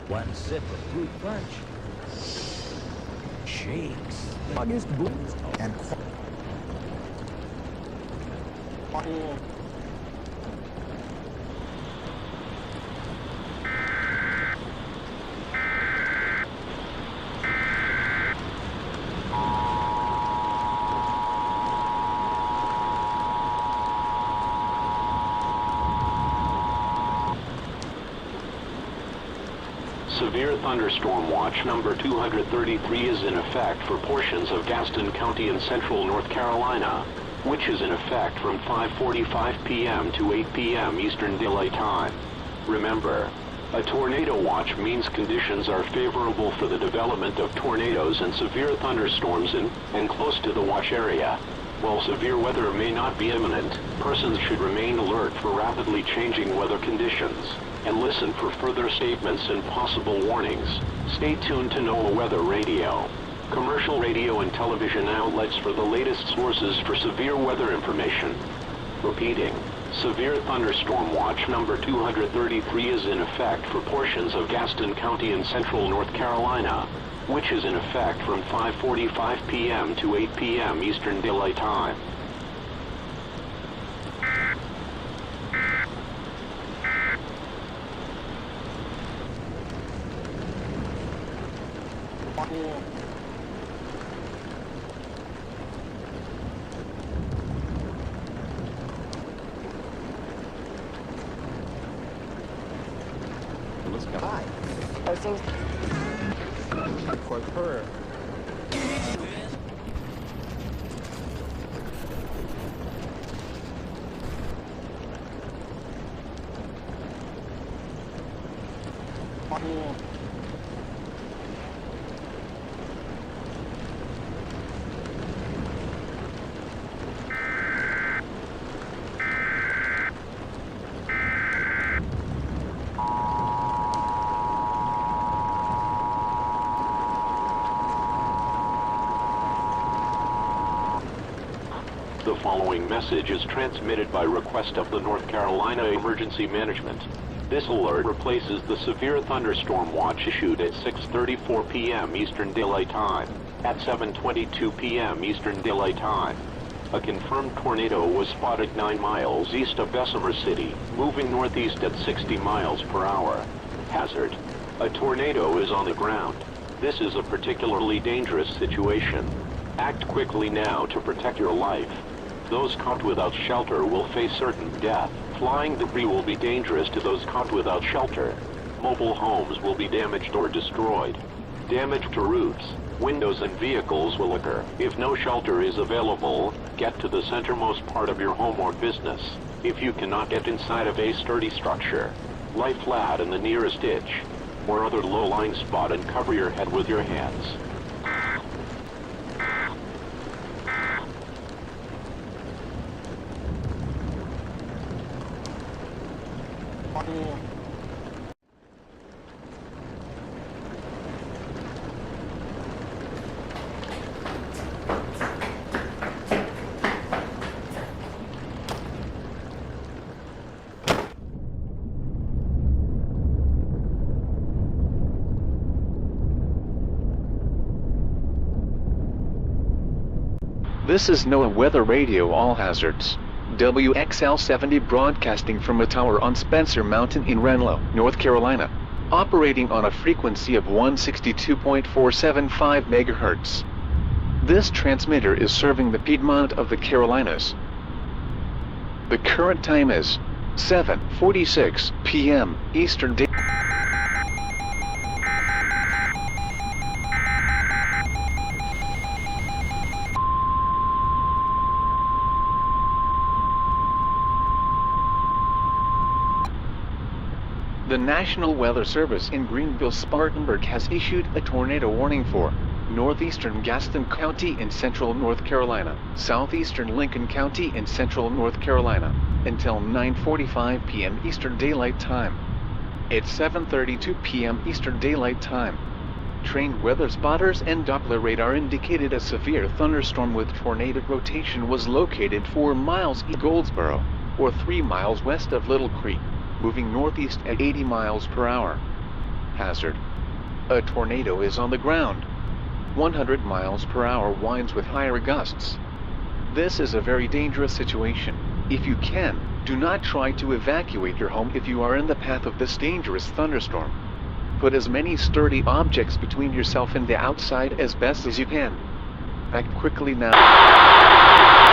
One sip of fruit punch. Shakes. August boots and Severe thunderstorm watch number 233 is in effect for portions of Gaston County in central North Carolina, which is in effect from 5:45 p.m. to 8 p.m. Eastern Daylight Time. Remember, a tornado watch means conditions are favorable for the development of tornadoes and severe thunderstorms in and close to the watch area. While severe weather may not be imminent, persons should remain alert for rapidly changing weather conditions and listen for further statements and possible warnings. Stay tuned to NOAA Weather Radio, commercial radio and television outlets for the latest sources for severe weather information. Repeating, severe thunderstorm watch number 233 is in effect for portions of Gaston County in central North Carolina, which is in effect from 5:45 p.m. to 8 p.m. Eastern Daylight Time. let's go. Hi. Postings. For her. The following message is transmitted by request of the North Carolina Emergency Management. This alert replaces the severe thunderstorm watch issued at 6:34 p.m. Eastern Daylight Time at 7:22 p.m. Eastern Daylight Time. A confirmed tornado was spotted 9 miles east of Bessemer City, moving northeast at 60 miles per hour. Hazard: a tornado is on the ground. This is a particularly dangerous situation. Act quickly now to protect your life. Those caught without shelter will face certain death. Flying debris will be dangerous to those caught without shelter. Mobile homes will be damaged or destroyed. Damage to roofs, windows and vehicles will occur. If no shelter is available, get to the centermost part of your home or business. If you cannot get inside of a sturdy structure, lie flat in the nearest ditch or other low-lying spot and cover your head with your hands. This is NOAA Weather Radio All Hazards. WXL-70 broadcasting from a tower on Spencer Mountain in Renlo, North Carolina. Operating on a frequency of 162.475 MHz. This transmitter is serving the Piedmont of the Carolinas. The current time is 7:46 p.m. Eastern Daylight. The National Weather Service in Greenville-Spartanburg has issued a tornado warning for northeastern Gaston County in central North Carolina, southeastern Lincoln County in central North Carolina, until 9:45 p.m. Eastern Daylight Time. It's 7:32 p.m. Eastern Daylight Time. Trained weather spotters and Doppler radar indicated a severe thunderstorm with tornadic rotation was located 4 miles east of Goldsboro, or 3 miles west of Little Creek, moving northeast at 80 miles per hour. hazard. A tornado is on the ground. 100 miles per hour winds with higher gusts. This is a very dangerous situation. If you can, do not try to evacuate your home if you are in the path of this dangerous thunderstorm. Put as many sturdy objects between yourself and the outside as best as you can. Act quickly now.